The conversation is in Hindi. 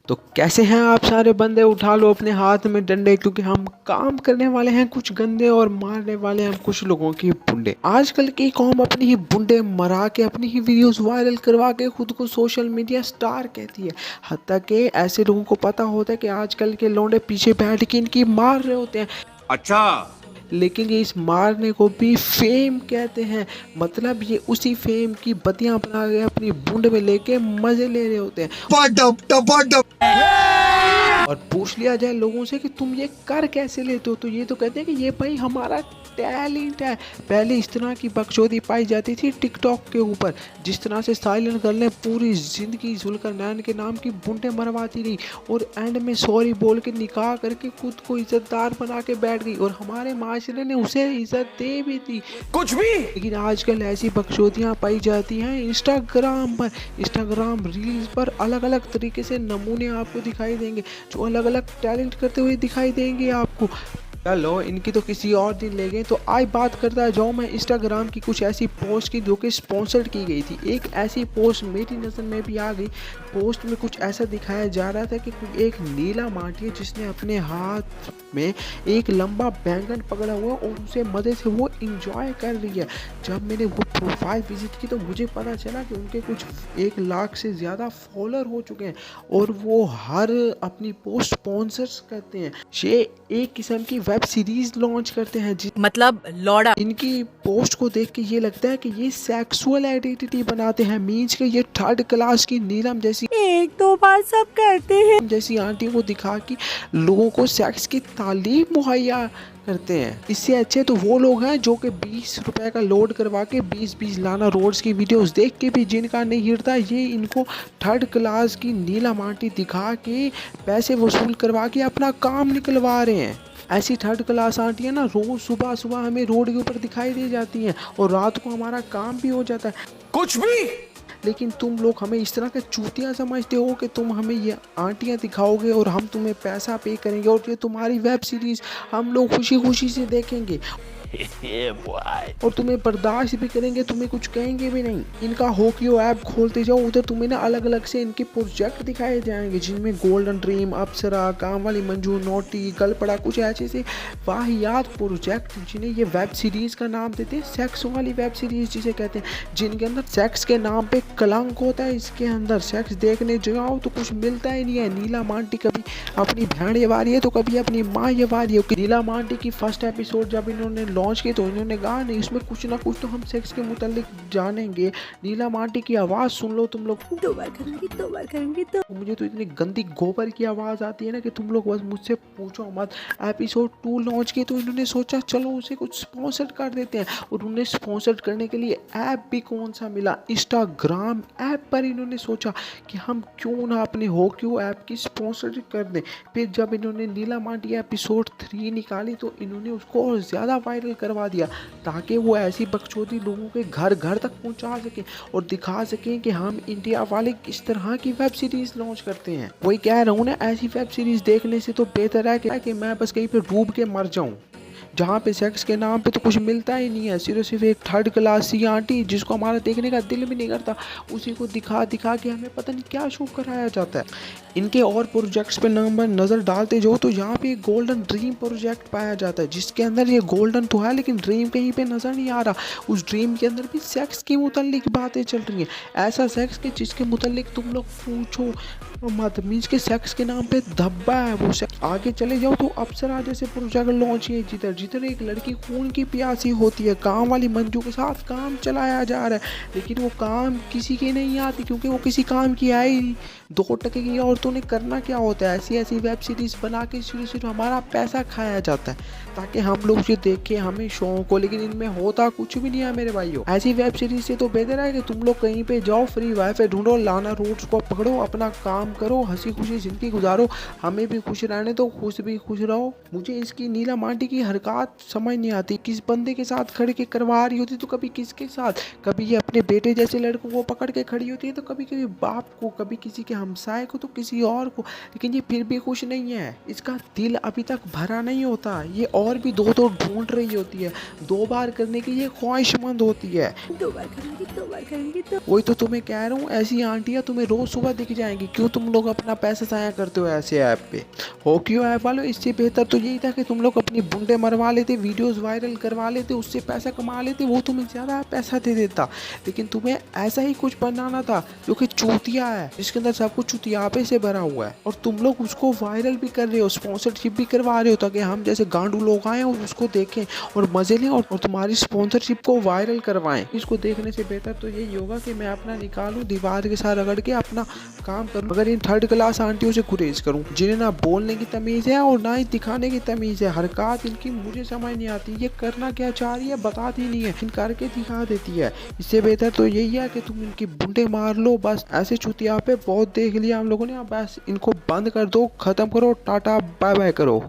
तो कैसे हैं आप सारे बंदे, उठा लो अपने हाथ में डंडे, क्योंकि हम काम करने वाले हैं कुछ गंदे और मारने वाले हैं कुछ लोगों की बुंडे। आजकल की कौम अपनी ही बुंडे मरा के अपनी ही वीडियोस वायरल करवा के खुद को सोशल मीडिया स्टार कहती है। हत्ता के ऐसे लोगों को पता होता है कि आजकल के लौंडे पीछे बैठ के इनकी मार रहे होते हैं। अच्छा, लेकिन ये इस मारने को भी फेम कहते हैं। मतलब ये उसी फेम की बत्तियां बना के अपनी बूंद में लेके मजे ले रहे होते हैं। और पूछ लिया जाए लोगों से कि तुम ये कर कैसे लेते हो, तो ये तो कहते हैं कि ये भाई हमारा टैलेंट है। पहले इस तरह की बकचोदी पाई जाती थी टिकटॉक के ऊपर, जिस तरह से साइलेंट गर्ल ने पूरी जिंदगी जुल्करनैन के नाम की बुंडे मरवाती रही और एंड में सॉरी बोल के निकाह करके खुद को इज्जतदार बना के बैठ गई, और हमारे माशरे ने उसे इज्जत दे भी दी कुछ भी। लेकिन आजकल ऐसी बकचोदियाँ पाई जाती हैं इंस्टाग्राम पर। इंस्टाग्राम रील्स पर अलग अलग तरीके से नमूने आपको दिखाई देंगे जो अलग अलग टैलेंट करते हुए दिखाई देंगे आपको। चलो इनकी तो किसी और दिन ले गए। तो आज बात करता है जाऊँ मैं इंस्टाग्राम की कुछ ऐसी पोस्ट की जो कि स्पॉन्सर्ड की गई थी। एक ऐसी पोस्ट मेरी नज़र में भी आ गई। पोस्ट में कुछ ऐसा दिखाया जा रहा था कि एक नीला माटी है जिसने अपने हाथ में एक लंबा बैंगन पकड़ा हुआ और उसे मज़े से वो इंजॉय कर रही है। जब मैंने वो प्रोफाइल विजिट की तो मुझे पता चला कि उनके कुछ 1 लाख से ज़्यादा फॉलोअर हो चुके हैं और वो हर अपनी पोस्ट स्पॉन्सर्स करते हैं। ये एक किस्म की वेब सीरीज लॉन्च करते हैं मतलब लौड़ा। इनकी पोस्ट को देख के ये लगता है कि ये सेक्सुअल आइडेंटिटी बनाते हैं। मीन्स के ये 3rd क्लास की नीलम जैसी एक दो बार सब करते हैं जैसी आंटी को दिखा के लोगों को सेक्स की तालीम मुहैया करते हैं। इससे अच्छे तो वो लोग हैं जो कि 20 रुपए का लोड करवा के 20-20 लाना रोड्स की वीडियोस देख के भी जिनका नहीं हिरता, ये इनको 3rd क्लास की नीला माटी दिखा के पैसे वसूल करवा के अपना काम निकलवा रहे हैं। ऐसी 3rd क्लास आंटियाँ ना रोज सुबह सुबह हमें रोड के ऊपर दिखाई दे जाती हैं और रात को हमारा काम भी हो जाता है। कुछ भी। लेकिन तुम लोग हमें इस तरह के चूतियाँ समझते हो कि तुम हमें ये आंटियाँ दिखाओगे और हम तुम्हें पैसा पे करेंगे और ये तुम्हारी वेब सीरीज हम लोग खुशी खुशी से देखेंगे और तुम्हें बर्दाश्त भी करेंगे, तुम्हें कुछ कहेंगे भी नहीं। इनका होकियो ऐप खोलते जाओ, उधर तुम्हें ना अलग अलग से इनके प्रोजेक्ट दिखाए जाएंगे जिनमें गोल्डन ड्रीम, अप्सरा, काम वाली मंजू, नोटी, गलपड़ा, कुछ ऐसे से वाहियात प्रोजेक्ट जिन्हें ये वेब सीरीज का नाम देते हैं। सेक्स वाली वेब सीरीज जिसे कहते हैं, जिनके अंदर सेक्स के नाम पे कलंक होता है। इसके अंदर सेक्स देखने जाओ तो कुछ मिलता ही नहीं है। नीला मांटी कभी अपनी बहन ये वारी है तो कभी अपनी माँ ये वारी है। नीला मांटी की फर्स्ट एपिसोड जब इन्होंने लॉन्च की तो इन्होंने कहा नहीं उसमें कुछ ना कुछ तो हम सेक्स के मुतालिक जानेंगे। नीला मांटी की आवाज़ सुन लो तुम लोग। 2 बार करूंगी तो मुझे तो इतनी गंदी गोबर की आवाज़ आती है ना कि तुम लोग बस मुझसे पूछो मत। एपिसोड 2 लॉन्च की तो इन्होंने सोचा चलो उसे कुछ स्पॉन्सर कर देते हैं, और उन्हें स्पॉन्सर करने के लिए ऐप भी कौन सा मिला, इंस्टाग्राम ऐप पर इन्होंने सोचा कि हम क्यों ना अपने होक्यो ऐप की स्पॉन्सर कर दें। फिर जब इन्होंने नीला मांटी एपिसोड 3 निकाली तो इन्होंने उसको और ज़्यादा वायरल करवा दिया ताकि वो ऐसी बकचोदी लोगों के घर घर तक पहुंचा सके और दिखा सकें कि हम इंडिया वाले किस तरह की वेब सीरीज लॉन्च करते हैं। वही कह रहा हूँ ना, ऐसी वेब सीरीज देखने से तो बेहतर है कि मैं बस कहीं पे डूब के मर जाऊं जहाँ पे सेक्स के नाम पे तो कुछ मिलता ही नहीं है। सिर्फ एक 3rd क्लास सी आंटी जिसको हमारा देखने का दिल भी नहीं करता, उसी को दिखा दिखा के हमें पता नहीं क्या शो कराया जाता है। इनके और प्रोजेक्ट्स पे नज़र डालते जाओ तो यहाँ पे गोल्डन ड्रीम प्रोजेक्ट पाया जाता है जिसके अंदर ये गोल्डन तो है लेकिन ड्रीम कहीं पे नज़र नहीं आ रहा। उस ड्रीम के अंदर भी सेक्स के मुतालिक बातें चल रही हैं, ऐसा सेक्स के जिसके मुतालिक तुम लोग पूछो मत। मीन्स के सेक्स के नाम पे धब्बा है वो। आगे चले जाओ तो अप्सरा जैसे प्रोजेक्ट लॉन्च है जिधर एक लड़की खून की प्यासी होती है, काम वाली मंजू के साथ काम चलाया जा रहा है लेकिन वो काम किसी की नहीं आती क्योंकि वो किसी काम की है ही। 2% की औरतों ने करना क्या होता है, ऐसी ऐसी वेब सीरीज बना के सिर्फ हमारा पैसा खाया जाता है ताकि हम लोग ये देखें, हमें शौक हो, लेकिन इनमें होता कुछ भी नहीं है मेरे भाइयों। ऐसी वेब सीरीज से तो बेहतर है कि तुम लोग कहीं पे जाओ, फ्री वाईफाई ढूंढो, लाना रूट्स को पकड़ो, अपना काम करो, हंसी खुशी जिंदगी गुजारो, हमें भी खुश रहने दो, खुश भी खुश रहो। मुझे इसकी नीला मांटी की हरकत समझ नहीं आती, किस बंदे के साथ खड़े के करवा रही होती तो कभी किसके साथ, कभी ये अपने बेटे जैसे लड़कों को पकड़ के खड़ी होती है तो कभी कभी बाप को, कभी किसी के हमसाए को तो किसी और को, लेकिन ये फिर भी खुश नहीं है। इसका दिल अभी तक भरा नहीं होता, ये और भी दो दो ढूंढ रही होती है, 2 बार करने की ये ख्वाहिशमंद होती है। 2 बार करूंगी, 2 बार करूंगी तो। वही तो तुम्हें कह रहा हूँ, ऐसी आंटियां तुम्हें रोज सुबह दिख जाएंगी। क्यों तुम लोग अपना पैसा जाया करते हो ऐसे ऐप पे? हो क्यों ऐप वालों, इससे बेहतर तो यही था कि तुम लोग अपनी बुंडे मरवा लेते, वीडियोस वायरल करवा लेते, उससे पैसा कमा लेते, वो तुम्हें ज़्यादा पैसा दे देता। लेकिन तुम्हें ऐसा ही कुछ बनाना था जो कि चूतिया है, जिसके अंदर सब कुछ चुतियापे से भरा हुआ है, और तुम लोग उसको वायरल भी कर रहे हो, स्पॉन्सरशिप भी करवा रहे हो, ताकि हम जैसे गांडू लोग आए और उसको देखें और मजे लें और तुम्हारी स्पॉन्सरशिप को वायरल करवाएं। इसको देखने से बेहतर तो यही होगा कि मैं अपना निकालूं, दीवार के साथ रगड़ के अपना काम करूं, मगर इन 3rd क्लास आंटियों से गुरेज करूं, जिन्हें ना बोलने की तमीज़ है और ना ही दिखाने की तमीज़ है। हरकत इनकी मुझे समझ नहीं आती, ये करना क्या चाह रही है बताती नहीं है, इन करके दिखा देती है। इससे बेहतर तो यही है कि तुम इनकी बुंडे मार लो बस। ऐसे चुतिया पे बहुत देख लिया हम लोगों ने, अब बस इनको बंद कर दो, खत्म करो, टाटा बाय बाय करो।